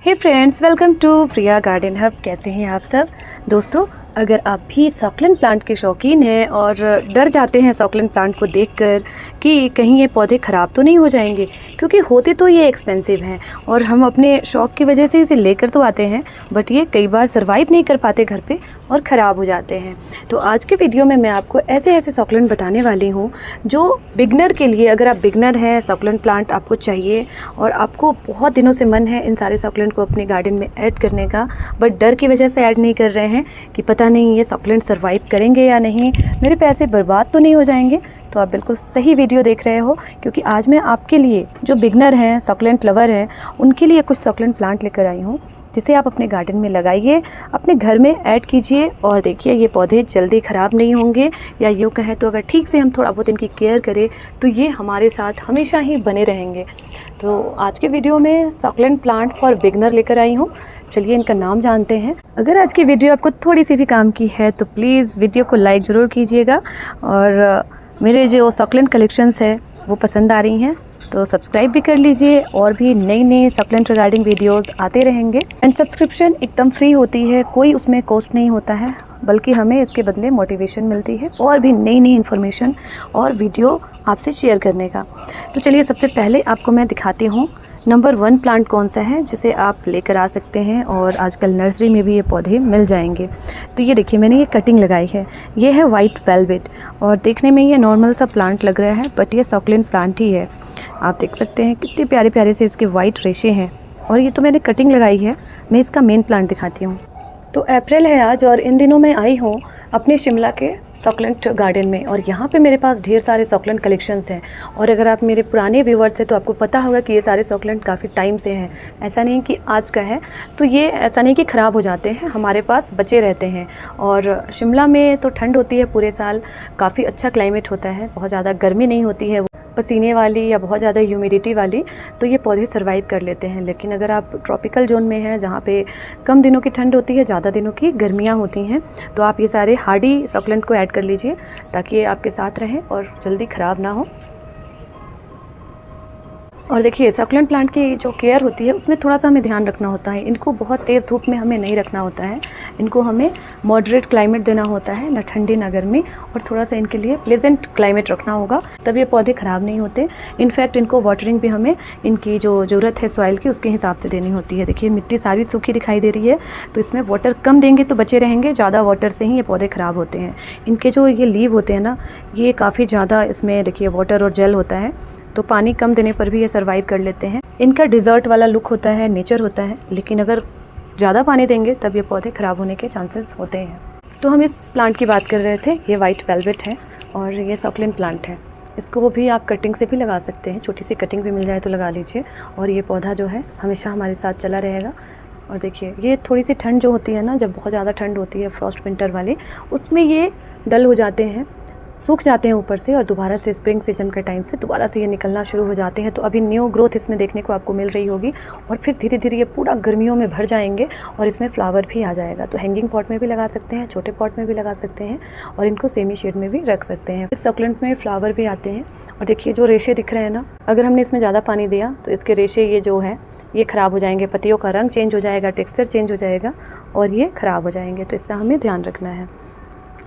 Hey friends, welcome to Priya garden hub. कैसे हैं आप सब दोस्तों? अगर आप भी सॉकलेंट प्लांट के शौकीन हैं और डर जाते हैं सॉकलेंट प्लांट को देखकर कि कहीं ये पौधे ख़राब तो नहीं हो जाएंगे, क्योंकि होते तो ये एक्सपेंसिव हैं और हम अपने शौक़ की वजह से इसे लेकर तो आते हैं, बट ये कई बार सर्वाइव नहीं कर पाते घर पे और ख़राब हो जाते हैं। तो आज के वीडियो में मैं आपको ऐसे ऐसे सॉकलेंट बताने वाली हूँ जो बिगनर के लिए, अगर आप बिगनर हैं, सॉकलेंट प्लांट आपको चाहिए और आपको बहुत दिनों से मन है इन सारे सॉकलेंट को अपने गार्डन में ऐड करने का, बट डर की वजह से ऐड नहीं कर रहे हैं कि पता नहीं ये सॉकलेंट सर्वाइव करेंगे या नहीं, मेरे पैसे बर्बाद तो नहीं हो जाएंगे, तो आप बिल्कुल सही वीडियो देख रहे हो। क्योंकि आज मैं आपके लिए, जो बिगनर हैं, सॉकलेंट लवर हैं, उनके लिए कुछ सॉकलेंट प्लांट लेकर आई हूँ जिसे आप अपने गार्डन में लगाइए, अपने घर में ऐड कीजिए और देखिए ये पौधे जल्दी ख़राब नहीं होंगे, या यूँ कहें तो अगर ठीक से हम थोड़ा बहुत इनकी केयर करें तो ये हमारे साथ हमेशा ही बने रहेंगे। तो आज के वीडियो में सॉकलेंट प्लांट फॉर बिगनर लेकर आई हूँ। चलिए इनका नाम जानते हैं। अगर आज की वीडियो आपको थोड़ी सी भी काम की है तो प्लीज़ वीडियो को लाइक ज़रूर कीजिएगा, और मेरे जो सॉकलेंट कलेक्शंस है वो पसंद आ रही हैं तो सब्सक्राइब भी कर लीजिए, और भी नई नई सॉकलेंट रिगार्डिंग वीडियोस आते रहेंगे। एंड सब्सक्रिप्शन एकदम फ्री होती है, कोई उसमें कॉस्ट नहीं होता है, बल्कि हमें इसके बदले मोटिवेशन मिलती है और भी नई नई इन्फॉर्मेशन और वीडियो आपसे शेयर करने का। तो चलिए सबसे पहले आपको मैं दिखाती हूँ नंबर 1 प्लांट कौन सा है जिसे आप लेकर आ सकते हैं, और आजकल नर्सरी में भी ये पौधे मिल जाएंगे। तो ये देखिए, मैंने ये कटिंग लगाई है, ये है वाइट वेलवेट, और देखने में ये नॉर्मल सा प्लांट लग रहा है बट ये सॉकलेंट प्लांट ही है। आप देख सकते हैं कितने प्यारे प्यारे से इसके वाइट रेशे हैं, और ये तो मैंने कटिंग लगाई है। मैं इसका मेन प्लांट दिखाती हूँ। तो अप्रैल है आज और इन दिनों मैं आई हूँ अपने शिमला के सॉकलेंट गार्डन में, और यहाँ पे मेरे पास ढेर सारे सॉकलेंट कलेक्शंस हैं। और अगर आप मेरे पुराने व्यूवर्स हैं तो आपको पता होगा कि ये सारे सॉकलेंट काफ़ी टाइम से हैं, ऐसा नहीं कि आज का है। तो ये ऐसा नहीं कि ख़राब हो जाते हैं, हमारे पास बचे रहते हैं। और शिमला में तो ठंड होती है पूरे साल, काफ़ी अच्छा क्लाइमेट होता है, बहुत ज़्यादा गर्मी नहीं होती है पसीने वाली या बहुत ज़्यादा ह्यूमिडिटी वाली, तो ये पौधे सर्वाइव कर लेते हैं। लेकिन अगर आप ट्रॉपिकल जोन में हैं जहाँ पे कम दिनों की ठंड होती है, ज़्यादा दिनों की गर्मियाँ होती हैं, तो आप ये सारे हार्डी सॉकलेंट को ऐड कर लीजिए ताकि ये आपके साथ रहें और जल्दी ख़राब ना हो। और देखिए, सॉकलेंट प्लांट की जो केयर होती है उसमें थोड़ा सा हमें ध्यान रखना होता है। इनको बहुत तेज़ धूप में हमें नहीं रखना होता है, इनको हमें मॉडरेट क्लाइमेट देना होता है, ना ठंडी ना गर्मी, और थोड़ा सा इनके लिए प्लेजेंट क्लाइमेट रखना होगा, तब ये पौधे ख़राब नहीं होते। इनफैक्ट इनको वाटरिंग भी हमें इनकी जो ज़रूरत है सॉइल की उसके हिसाब से देनी होती है। देखिए मिट्टी सारी सूखी दिखाई दे रही है, तो इसमें वाटर कम देंगे तो बचे रहेंगे, ज़्यादा वाटर से ही ये पौधे ख़राब होते हैं। इनके जो ये लीव होते हैं ना, ये काफ़ी ज़्यादा इसमें देखिए वाटर और जेल होता है, तो पानी कम देने पर भी ये सर्वाइव कर लेते हैं। इनका डिज़र्ट वाला लुक होता है, नेचर होता है, लेकिन अगर ज़्यादा पानी देंगे तब ये पौधे ख़राब होने के चांसेस होते हैं। तो हम इस प्लांट की बात कर रहे थे, ये वाइट वेलवेट है और ये सॉकलेंट प्लांट है। इसको भी आप कटिंग से भी लगा सकते हैं, छोटी सी कटिंग भी मिल जाए तो लगा लीजिए, और ये पौधा जो है हमेशा हमारे साथ चला रहेगा। और देखिए, ये थोड़ी सी ठंड जो होती है ना, जब बहुत ज़्यादा ठंड होती है फ्रॉस्ट विंटर वाली, उसमें ये डल हो जाते हैं, सूख जाते हैं ऊपर से, और दोबारा से स्प्रिंग सीजन के टाइम से दोबारा से ये निकलना शुरू हो जाते हैं। तो अभी न्यू ग्रोथ इसमें देखने को आपको मिल रही होगी, और फिर धीरे धीरे ये पूरा गर्मियों में भर जाएंगे और इसमें फ्लावर भी आ जाएगा। तो हैंगिंग पॉट में भी लगा सकते हैं, छोटे पॉट में भी लगा सकते हैं, और इनको सेमी शेड में भी रख सकते हैं। इस सॉकलेंट में फ्लावर भी आते हैं, और देखिए जो रेशे दिख रहे हैं ना, अगर हमने इसमें ज़्यादा पानी दिया तो इसके रेशे ये जो है ये ख़राब हो जाएंगे, पत्तियों का रंग चेंज हो जाएगा, टेक्सचर चेंज हो जाएगा और ये ख़राब हो जाएंगे। तो इसका हमें ध्यान रखना है।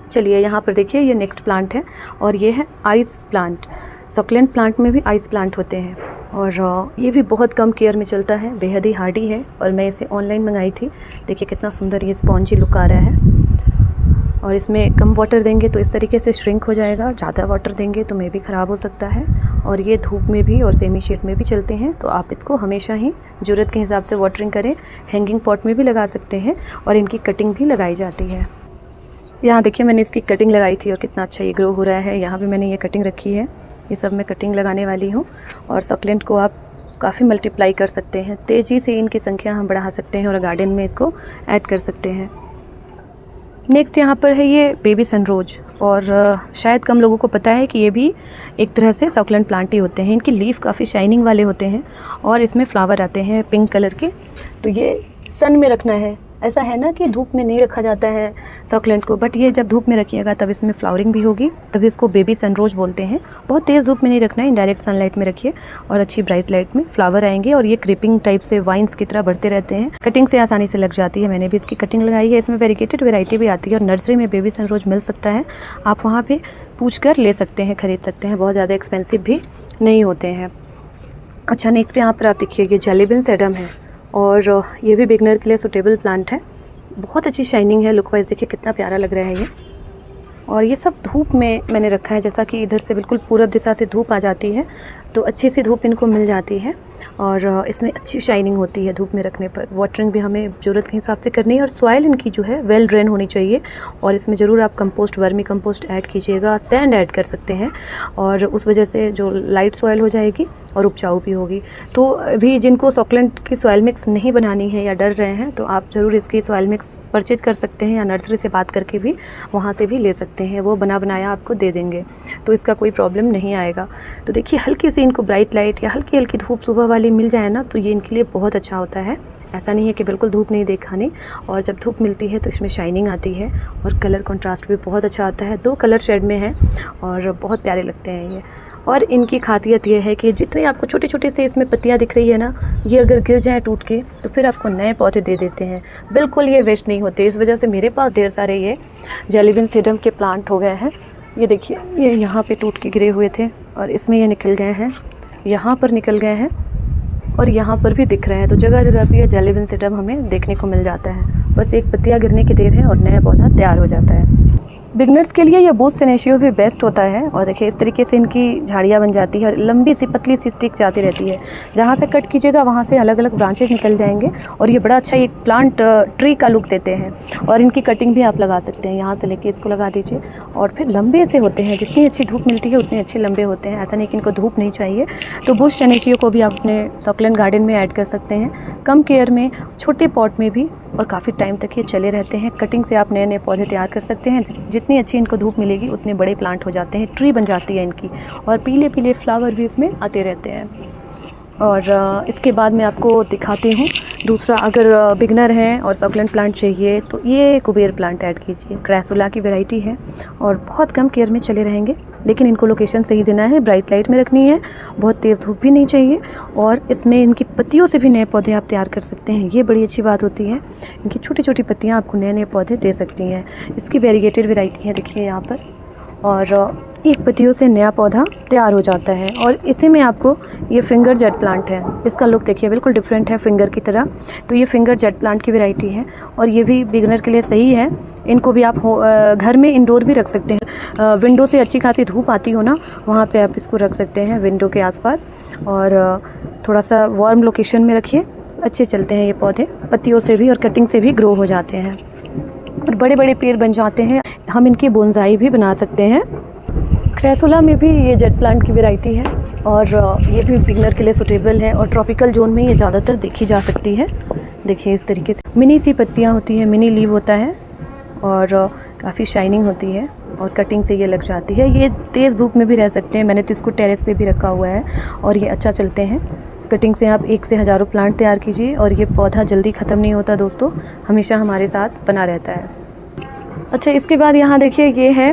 चलिए यहाँ पर देखिए, ये नेक्स्ट प्लांट है, और ये है आइस प्लांट। सॉकलेंट प्लांट में भी आइस प्लांट होते हैं, और ये भी बहुत कम केयर में चलता है, बेहद ही हार्डी है, और मैं इसे ऑनलाइन मंगाई थी। देखिए कितना सुंदर ये स्पॉन्जी लुक आ रहा है, और इसमें कम वाटर देंगे तो इस तरीके से श्रिंक हो जाएगा, ज़्यादा वाटर देंगे तो मे भी ख़राब हो सकता है। और ये धूप में भी और सेमी शेड में भी चलते हैं, तो आप इसको हमेशा ही ज़रूरत के हिसाब से वाटरिंग करें। हैंगिंग पॉट में भी लगा सकते हैं, और इनकी कटिंग भी लगाई जाती है। यहाँ देखिए, मैंने इसकी कटिंग लगाई थी और कितना अच्छा ये ग्रो हो रहा है। यहाँ भी मैंने ये कटिंग रखी है, ये सब मैं कटिंग लगाने वाली हूँ। और सॉकलेंट को आप काफ़ी मल्टीप्लाई कर सकते हैं, तेज़ी से इनकी संख्या हम बढ़ा सकते हैं और गार्डन में इसको ऐड कर सकते हैं। नेक्स्ट यहाँ पर है ये बेबी सनरोज, और शायद कम लोगों को पता है कि ये भी एक तरह से सॉकलेंट प्लांट ही होते हैं। इनकी लीफ काफ़ी शाइनिंग वाले होते हैं, और इसमें फ्लावर आते हैं पिंक कलर के। तो ये सन में रखना है, ऐसा है ना कि धूप में नहीं रखा जाता है सक्लेंट को, बट ये जब धूप में रखिएगा तब इसमें फ्लावरिंग भी होगी, तभी इसको बेबी सनरोज बोलते हैं। बहुत तेज़ धूप में नहीं रखना है, इनडायरेक्ट सनलाइट में रखिए और अच्छी ब्राइट लाइट में फ्लावर आएंगे और ये क्रीपिंग टाइप से वाइन्स की तरह बढ़ते रहते हैं। कटिंग से आसानी से लग जाती है, मैंने भी इसकी कटिंग लगाई है। इसमें वेरीगेटेड वेराइटी भी आती है और नर्सरी में बेबी सनरोज मिल सकता है, आप वहाँ पर पूछ कर ले सकते हैं, ख़रीद सकते हैं, बहुत ज़्यादा एक्सपेंसिव भी नहीं होते हैं। अच्छा, नेक्स्ट यहाँ पर आप देखिए ये जेली बीन सेडम है और ये भी बिगनर के लिए सूटेबल प्लांट है। बहुत अच्छी शाइनिंग है, लुक वाइज देखिए कितना प्यारा लग रहा है ये। और ये सब धूप में मैंने रखा है, जैसा कि इधर से बिल्कुल पूरब दिशा से धूप आ जाती है तो अच्छी सी धूप इनको मिल जाती है और इसमें अच्छी शाइनिंग होती है धूप में रखने पर। वाटरिंग भी हमें ज़रूरत के हिसाब से करनी है और सॉइल इनकी जो है वेल ड्रेन होनी चाहिए और इसमें ज़रूर आप कंपोस्ट, वर्मी कंपोस्ट ऐड कीजिएगा, सैंड ऐड कर सकते हैं और उस वजह से जो लाइट सॉइल हो जाएगी और उपजाऊ भी होगी। तो अभी जिनको सॉकलेंट की सॉइल मिक्स नहीं बनानी है या डर रहे हैं तो आप ज़रूर इसकी सॉइल मिक्स परचेज कर सकते हैं या नर्सरी से बात करके भी वहाँ से भी ले सकते हैं, वो बना बनाया आपको दे देंगे, तो इसका कोई प्रॉब्लम नहीं आएगा। तो देखिए हल्की सी इनको ब्राइट लाइट या हल्की हल्की धूप सुबह वाली मिल जाए ना तो ये इनके लिए बहुत अच्छा होता है। ऐसा नहीं है कि बिल्कुल धूप नहीं दिखानी, और जब धूप मिलती है तो इसमें शाइनिंग आती है और कलर कंट्रास्ट भी बहुत अच्छा आता है। 2 कलर शेड में है और बहुत प्यारे लगते हैं ये। और इनकी खासियत ये है कि जितने आपको छोटे छोटे से इसमें पत्तियाँ दिख रही है ना, ये अगर गिर जाए टूट के तो फिर आपको नए पौधे दे देते हैं, बिल्कुल ये वेस्ट नहीं होते। इस वजह से मेरे पास ढेर सारे ये जेली बीन सेडम के प्लांट हो गए हैं। ये देखिए ये यहाँ पे टूट के गिरे हुए थे और इसमें ये निकल गए हैं, यहाँ पर निकल गए हैं और यहाँ पर भी दिख रहे हैं। तो जगह जगह पे ये जेली बीन सेडम हमें देखने को मिल जाता है। बस एक पत्तियाँ गिरने की देर है और नया पौधा तैयार हो जाता है। बिगनर्स के लिए ये बूस्ट सेनेशियो भी बेस्ट होता है। और देखिए इस तरीके से इनकी झाड़ियाँ बन जाती है और लंबी सी पतली सी स्टिक जाती रहती है। जहाँ से कट कीजिएगा वहाँ से अलग अलग ब्रांचेज निकल जाएंगे और ये बड़ा अच्छा एक प्लांट ट्री का लुक देते हैं। और इनकी कटिंग भी आप लगा सकते हैं, यहाँ से लेके इसको लगा दीजिए और फिर लंबे से होते हैं। जितनी अच्छी धूप मिलती है उतने अच्छे लंबे होते हैं। ऐसा नहीं कि इनको धूप नहीं चाहिए। तो बूस्ट सेनेशियो को भी आप अपने सॉकलेंट गार्डन में ऐड कर सकते हैं, कम केयर में, छोटे पॉट में भी, और काफ़ी टाइम तक ये चले रहते हैं। कटिंग से आप नए नए पौधे तैयार कर सकते हैं। जितनी अच्छी इनको धूप मिलेगी उतने बड़े प्लांट हो जाते हैं, ट्री बन जाती है इनकी, और पीले पीले फ्लावर भी इसमें आते रहते हैं। और इसके बाद मैं आपको दिखाती हूँ दूसरा। अगर बिगनर हैं और सॉकलेंट प्लांट चाहिए तो ये कुबेर प्लांट ऐड कीजिए। क्रैसुला की वैरायटी है और बहुत कम केयर में चले रहेंगे, लेकिन इनको लोकेशन सही देना है, ब्राइट लाइट में रखनी है, बहुत तेज़ धूप भी नहीं चाहिए। और इसमें इनकी पत्तियों से भी नए पौधे आप तैयार कर सकते हैं, ये बड़ी अच्छी बात होती है। इनकी छोटी छोटी पत्तियाँ आपको नए नए पौधे दे सकती हैं। इसकी वेरीगेटेड वैरायटी है, देखिए यहाँ पर, और एक पत्तियों से नया पौधा तैयार हो जाता है। और इसी में आपको ये फिंगर जेट प्लांट है, इसका लुक देखिए बिल्कुल डिफरेंट है फिंगर की तरह। तो ये फिंगर जेट प्लांट की वैरायटी है और ये भी बिगनर के लिए सही है। इनको भी आप घर में इंडोर भी रख सकते हैं। विंडो से अच्छी खासी धूप आती हो ना, वहाँ पे आप इसको रख सकते हैं विंडो के आसपास, और थोड़ा सा वार्म लोकेशन में रखिए, अच्छे चलते हैं ये पौधे, पत्तियों से भी और कटिंग से भी ग्रो हो जाते हैं और बड़े बड़े पेड़ बन जाते हैं। हम इनकी बोनसाई भी बना सकते हैं। क्रैसुला में भी ये जेट प्लांट की वैरायटी है और ये भी बिगनर के लिए सूटेबल है और ट्रॉपिकल जोन में ये ज़्यादातर देखी जा सकती है। देखिए इस तरीके से मिनी सी पत्तियाँ होती हैं, मिनी लीव होता है और काफ़ी शाइनिंग होती है और कटिंग से ये लग जाती है। ये तेज़ धूप में भी रह सकते हैं, मैंने तो इसको टेरेस पे भी रखा हुआ है और ये अच्छा चलते हैं। कटिंग से आप 1 से हज़ारों प्लांट तैयार कीजिए और ये पौधा जल्दी ख़त्म नहीं होता दोस्तों, हमेशा हमारे साथ बना रहता है। अच्छा, इसके बाद यहाँ देखिए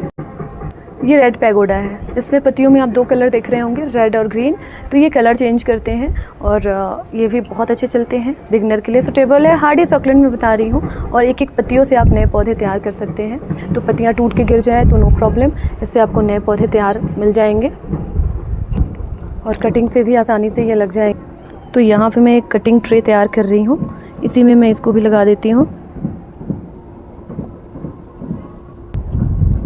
ये रेड पैगोडा है। इसमें पत्तियों में आप 2 कलर देख रहे होंगे, रेड और ग्रीन। तो ये कलर चेंज करते हैं और ये भी बहुत अच्छे चलते हैं, बिगनर के लिए सूटेबल है। हार्डी सॉकलेंट में बता रही हूँ और एक एक पत्तियों से आप नए पौधे तैयार कर सकते हैं। तो पत्तियाँ टूट के गिर जाए तो नो प्रॉब्लम, इससे आपको नए पौधे तैयार मिल जाएंगे और कटिंग से भी आसानी से ये लग जाएंगे। तो यहाँ पे मैं एक कटिंग ट्रे तैयार कर रही हूँ, इसी में मैं इसको भी लगा देती हूँ।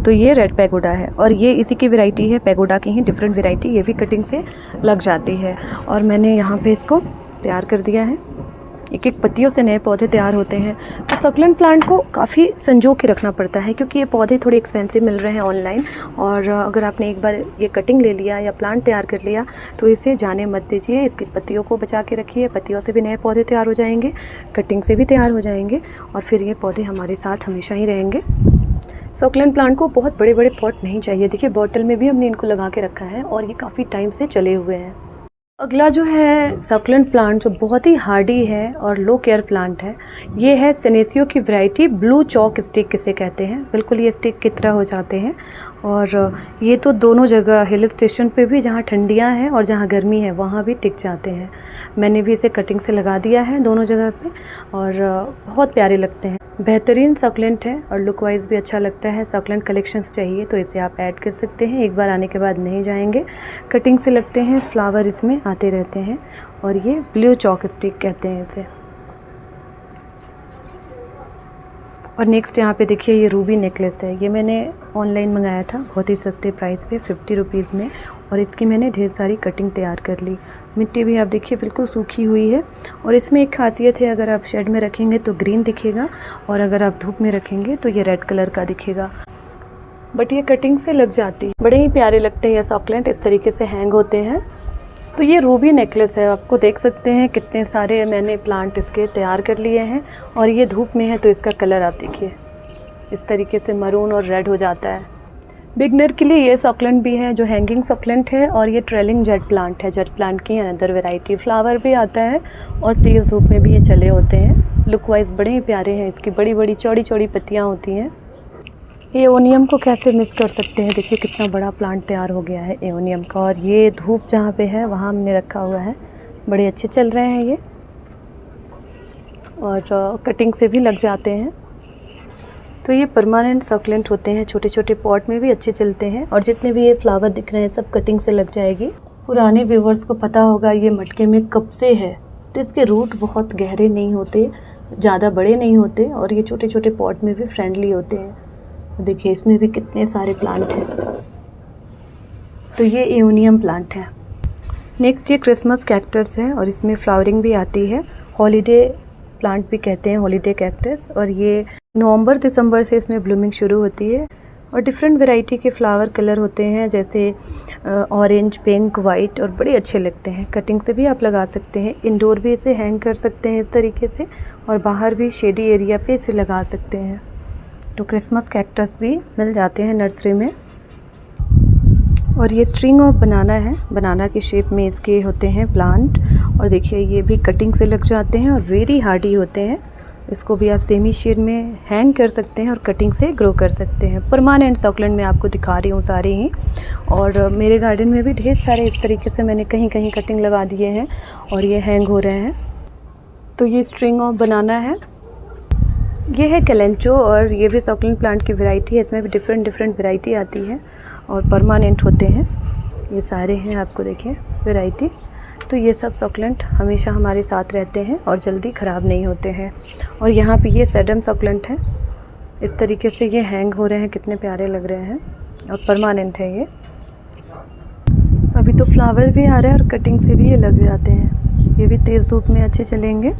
तो ये रेड पैगोडा है और ये इसी की वैरायटी है, पैगोडा की ही डिफरेंट वैरायटी, ये भी कटिंग से लग जाती है। और मैंने यहाँ पे इसको तैयार कर दिया है। एक एक पत्तियों से नए पौधे तैयार होते हैं। तो सकुलेंट प्लांट को काफ़ी संजो के रखना पड़ता है क्योंकि ये पौधे थोड़े एक्सपेंसिव मिल रहे हैं ऑनलाइन, और अगर आपने एक बार ये कटिंग ले लिया या प्लांट तैयार कर लिया तो इसे जाने मत दीजिए। इसकी पत्तियों को बचा के रखिए, पत्तियों से भी नए पौधे तैयार हो जाएंगे, कटिंग से भी तैयार हो जाएंगे और फिर ये पौधे हमारे साथ हमेशा ही रहेंगे। सकुलेंट प्लांट को बहुत बड़े बड़े पॉट नहीं चाहिए। देखिए बॉटल में भी हमने इनको लगा के रखा है और ये काफ़ी टाइम से चले हुए हैं। अगला जो है सक्लेंट प्लांट जो बहुत ही हार्डी है और लो केयर प्लांट है, ये है सेनेसियो की वैरायटी ब्लू चॉक स्टिक किसे कहते हैं। बिल्कुल ये स्टिक की तरह हो जाते हैं और ये तो दोनों जगह हिल स्टेशन पे भी जहाँ ठंडियाँ हैं और जहाँ गर्मी है वहाँ भी टिक जाते हैं। मैंने भी इसे कटिंग से लगा दिया है दोनों जगह पे और बहुत प्यारे लगते हैं। बेहतरीन सक्लेंट है और लुक वाइज भी अच्छा लगता है। सक्लेंट कलेक्शंस चाहिए तो इसे आप ऐड कर सकते हैं, एक बार आने के बाद नहीं जाएंगे। कटिंग से लगते हैं, फ्लावर इसमें आते रहते हैं और ये ब्लू चॉक स्टिक कहते हैं इसे। और नेक्स्ट यहाँ पे देखिए ये रूबी नेकलेस है। ये मैंने ऑनलाइन मंगाया था बहुत ही सस्ते प्राइस पे 50 रुपीज़ में और इसकी मैंने ढेर सारी कटिंग तैयार कर ली। मिट्टी भी आप देखिए बिल्कुल सूखी हुई है और इसमें एक खासियत है, अगर आप शेड में रखेंगे तो ग्रीन दिखेगा और अगर आप धूप में रखेंगे तो ये रेड कलर का दिखेगा। बट ये कटिंग से लग जाती है, बड़े ही प्यारे लगते हैं ये सक्लेंट, इस तरीके से हैंग होते हैं। तो ये रूबी नेकलेस है, आपको देख सकते हैं कितने सारे मैंने प्लांट इसके तैयार कर लिए हैं और ये धूप में है तो इसका कलर आप देखिए इस तरीके से मरून और रेड हो जाता है। बिगनर के लिए ये सक्लेंट भी है जो हैंगिंग सक्लेंट है और ये ट्रेलिंग जेट प्लांट है। जेट प्लांट की अनदर वैरायटी, फ्लावर भी आता है और तेज़ धूप में भी ये चले होते हैं। लुक वाइज बड़े ही प्यारे हैं, इसकी बड़ी बड़ी चौड़ी चौड़ी पत्तियाँ होती हैं। एओनियम को कैसे मिस कर सकते हैं, देखिए कितना बड़ा प्लांट तैयार हो गया है एओनियम का। और ये धूप जहाँ पे है वहाँ हमने रखा हुआ है, बड़े अच्छे चल रहे हैं ये और कटिंग से भी लग जाते हैं। तो ये परमानेंट सक्लेंट होते हैं, छोटे छोटे पॉट में भी अच्छे चलते हैं और जितने भी ये फ्लावर दिख रहे हैं सब कटिंग से लग जाएगी। पुराने व्यूवर्स को पता होगा ये मटके में कब से है, तो इसके रूट बहुत गहरे नहीं होते, ज़्यादा बड़े नहीं होते और ये छोटे छोटे पॉट में भी फ्रेंडली होते हैं। देखिए इसमें भी कितने सारे प्लांट हैं। तो ये एओनियम प्लांट है। नेक्स्ट ये क्रिसमस कैक्टस है और इसमें फ्लावरिंग भी आती है, हॉलीडे प्लांट भी कहते हैं, हॉलीडे कैक्टस। और ये नवंबर दिसंबर से इसमें ब्लूमिंग शुरू होती है और डिफरेंट वैरायटी के फ्लावर कलर होते हैं जैसे ऑरेंज, पिंक, वाइट और बड़े अच्छे लगते हैं। कटिंग से भी आप लगा सकते हैं, इंडोर भी इसे हैंग कर सकते हैं इस तरीके से और बाहर भी शेडी एरिया पे इसे लगा सकते हैं। तो क्रिसमस कैक्टस भी मिल जाते हैं नर्सरी में। और ये स्ट्रिंग ऑफ बनाना है, बनाना की शेप में इसके होते हैं प्लांट और देखिए ये भी कटिंग से लग जाते हैं और वेरी हार्डी होते हैं। इसको भी आप सेमी शेड में हैंग कर सकते हैं और कटिंग से ग्रो कर सकते हैं। परमानेंट सक्लेंट मैं आपको दिखा रही हूँ सारे ही, और मेरे गार्डन में भी ढेर सारे इस तरीके से मैंने कहीं कहीं कटिंग लगा दिए हैं और ये हैंग हो रहे हैं। तो ये स्ट्रिंग ऑफ बनाना है। ये है कैलेंचो और ये भी सक्लेंट प्लांट की वैरायटी है, इसमें भी डिफरेंट वैरायटी आती है और परमानेंट होते हैं। ये सारे हैं आपको देखिए वैरायटी। तो ये सब सक्लेंट हमेशा हमारे साथ रहते हैं और जल्दी ख़राब नहीं होते हैं। और यहाँ पे ये सेडम सक्लेंट है, इस तरीके से ये हैंग हो रहे हैं, कितने प्यारे लग रहे हैं और परमानेंट है ये। अभी तो फ्लावर भी आ रहा है और कटिंग से भी ये लग जाते हैं, ये भी तेज़ धूप में अच्छे चलेंगे।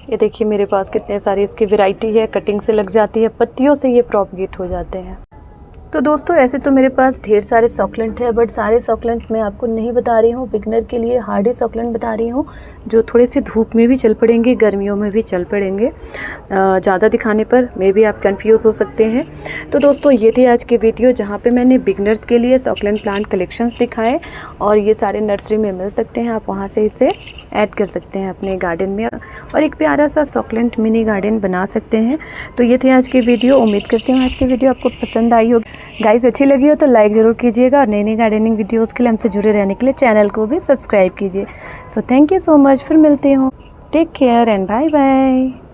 ये देखिए मेरे पास कितने सारे इसकी वैरायटी है, कटिंग से लग जाती है, पत्तियों से ये प्रोपगेट हो जाते हैं। तो दोस्तों ऐसे तो मेरे पास ढेर सारे सक्लेंट है, बट सारे सक्लेंट मैं आपको नहीं बता रही हूँ। बिगनर के लिए हार्डी सक्लेंट बता रही हूँ जो थोड़े से धूप में भी चल पड़ेंगे, गर्मियों में भी चल पड़ेंगे। ज़्यादा दिखाने पर मे भी आप कंफ्यूज हो सकते हैं। तो दोस्तों ये थी आज की वीडियो जहाँ पे मैंने बिगनर्स के लिए सक्लेंट प्लांट कलेक्शंस दिखाए और ये सारे नर्सरी में मिल सकते हैं, आप वहाँ से इसे ऐड कर सकते हैं अपने गार्डन में और एक प्यारा सा सक्लेंट मिनी गार्डन बना सकते हैं। तो ये थी आज की वीडियो, उम्मीद करती हूँ आज की वीडियो आपको पसंद आई होगी। गाइस अच्छी लगी हो तो लाइक ज़रूर कीजिएगा और नई नई गार्डनिंग वीडियोज़ के लिए हमसे जुड़े रहने के लिए चैनल को भी सब्सक्राइब कीजिए। So thank you so much, फिर मिलती हूँ। Take care and bye bye.